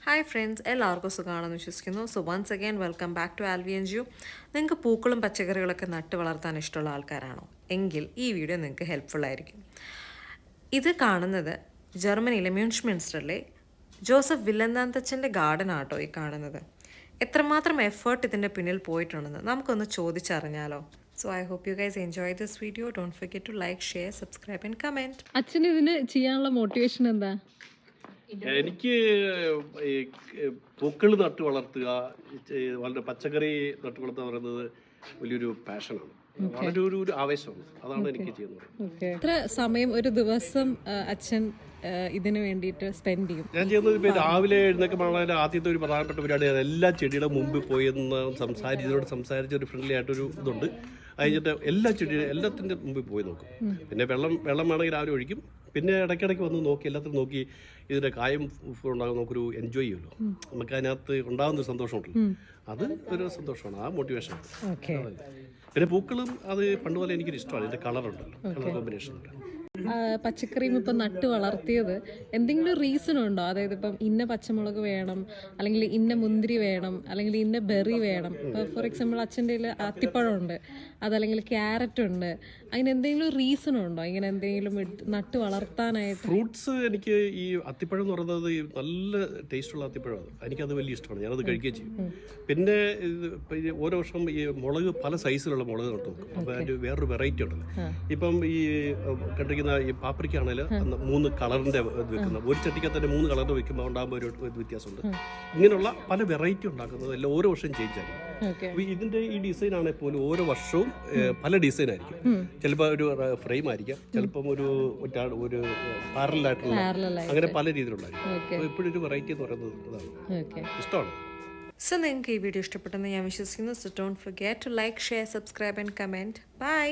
Hi friends, എല്ലാവർക്കും സുഖമാണെന്ന് വിശ്വസിക്കുന്നു. So once again welcome back to Alvi and you. നിങ്ങൾക്ക് പൂക്കളും പച്ചക്കറികളൊക്കെ നട്ട് വളർത്താൻ ഇഷ്ടമുള്ള ആൾക്കാരാണോ എങ്കിൽ ഈ വീഡിയോ നിങ്ങൾക്ക് ഹെൽപ്ഫുൾ ആയിരിക്കും. ഇത് കാണുന്നത് ജർമ്മനിയിലെ മ്യൂൺഷ്മിൻസ്റ്ററിലെ ജോസഫ് വില്ലന്താന്തച്ചൻ്റെ ഗാർഡൻ ആട്ടോ ഈ കാണുന്നത്. എത്രമാത്രം എഫേർട്ട് ഇതിൻ്റെ പിന്നിൽ പോയിട്ടുണ്ടെന്ന് നമുക്കൊന്ന് ചോദിച്ചറിഞ്ഞാലോ. So I hope you guys enjoy this video. Don't forget to like, share, subscribe and comment. അച്ഛന് ഇതിന് ചെയ്യാനുള്ള മോട്ടിവേഷൻ എന്താ? എനിക്ക് ഈ പൂക്കൾ നട്ടു വളർത്തുക, വളരെ പച്ചക്കറി നട്ടു വളർത്തുക പറയുന്നത് വലിയൊരു പാഷനാണ്, വളരെ ഒരു ആവേശമാണ്. അതാണ് എനിക്ക് ചെയ്യുന്നത്. എത്ര സമയം ഒരു ദിവസം അച്ഛൻ ഇതിന് വേണ്ടിയിട്ട് സ്പെൻഡ് ചെയ്യും? ഞാൻ ചെയ്യുന്നത് ഇപ്പം രാവിലെ എഴുന്നേൽക്കുമ്പോൾ ആദ്യത്തെ ഒരു പ്രധാനപ്പെട്ട പരിപാടിയാണ് എല്ലാ ചെടിയുടെ മുമ്പിൽ പോയി എന്ന് സംസാരിച്ച ഒരു ഫ്രണ്ട്ലി ആയിട്ടൊരു ഇതുണ്ട്. കഴിഞ്ഞിട്ട് എല്ലാ ചെടിയുടെ എല്ലാത്തിൻ്റെ മുമ്പിൽ പോയി നോക്കും. പിന്നെ വെള്ളം വേണമെങ്കിൽ രാവിലെ ഒഴിക്കും. പിന്നെ ഇടയ്ക്കിടയ്ക്ക് വന്ന് നോക്കി, എല്ലാത്തിനും നോക്കി ഇതിൻ്റെ കായം ഉണ്ടാകും, നമുക്കൊരു എൻജോയ് ചെയ്യുമല്ലോ. നമുക്ക് അതിനകത്ത് ഉണ്ടാകുന്ന ഒരു സന്തോഷമുണ്ടല്ലോ, അത് ഒരു സന്തോഷമാണ്, ആ മോട്ടിവേഷൻ. പിന്നെ പൂക്കളും അത് പണ്ടുപോലെ എനിക്കൊരു ഇഷ്ടമാണ്. ഇതിൻ്റെ കളറുണ്ടല്ലോ, കളർ കോമ്പിനേഷൻ ഉണ്ട്. പച്ചക്കറിയും ഇപ്പം നട്ട് വളർത്തിയത് എന്തെങ്കിലും റീസൺ ഉണ്ടോ? അതായത് ഇപ്പം ഇന്ന പച്ചമുളക് വേണം, അല്ലെങ്കിൽ ഇന്ന മുന്തിരി വേണം, അല്ലെങ്കിൽ ഇന്ന ബെറി വേണം. ഇപ്പോൾ ഫോർ എക്സാമ്പിൾ അച്ഛൻ്റെ കയ്യിൽ അത്തിപ്പഴമുണ്ട്, അതല്ലെങ്കിൽ ക്യാരറ്റ് ഉണ്ട്. അതിന് എന്തെങ്കിലും റീസൺ ഉണ്ടോ ഇങ്ങനെ എന്തെങ്കിലും നട്ട് വളർത്താനായിട്ട്? ഫ്രൂട്ട്സ് എനിക്ക് ഈ അത്തിപ്പഴം എന്ന് പറയുന്നത് നല്ല ടേസ്റ്റുള്ള അത്തിപ്പഴമാണ്, എനിക്കത് വലിയ ഇഷ്ടമാണ്, ഞാനത് കഴിക്കുകയും ചെയ്യും. പിന്നെ ഓരോ വർഷം ഈ മുളക് പല സൈസിലുള്ള മുളക് നട്ടു നോക്കും. അപ്പോൾ അതിൻ്റെ വേറൊരു വെറൈറ്റി ഉണ്ടല്ലോ. ഇപ്പം ഈ കണ്ടിരിക്കുന്ന ഈ പാപ്രിക്കാണെങ്കിൽ 3 കളറിൻ്റെ വെക്കുന്ന ഒരു ചട്ടിക്കകത്ത് തന്നെ 3 കളറിൻ്റെ വെക്കുമ്പോൾ ഉണ്ടാകുമ്പോൾ ഒരു വ്യത്യാസമുണ്ട്. ഇങ്ങനെയുള്ള പല വെറൈറ്റി ഉണ്ടാക്കുന്നത് എല്ലാം ഓരോ വർഷം ചേഞ്ച് ആയിരിക്കും. അപ്പോൾ ഇതിൻ്റെ ഈ ഡിസൈൻ ആണെങ്കിൽ പോലും ഓരോ വർഷവും പല ഡിസൈൻ ആയിരിക്കും. ചിലപ്പോൾ ഒരു ഫ്രെയിം ആയിരിക്കാം, ചിലപ്പം ഒരു പാരലായിട്ടുള്ള, അങ്ങനെ പല രീതിയിലുണ്ടായിരിക്കും. അപ്പോൾ ഇപ്പോഴൊരു ഒരു വെറൈറ്റി എന്ന് പറയുന്നത് അതാണ്, ഇഷ്ടമാണ്. സോ നിങ്ങൾക്ക് ഈ വീഡിയോ ഇഷ്ടപ്പെട്ടെന്ന് ഞാൻ വിശ്വസിക്കുന്നു. So don't forget to like, share, subscribe and comment. By.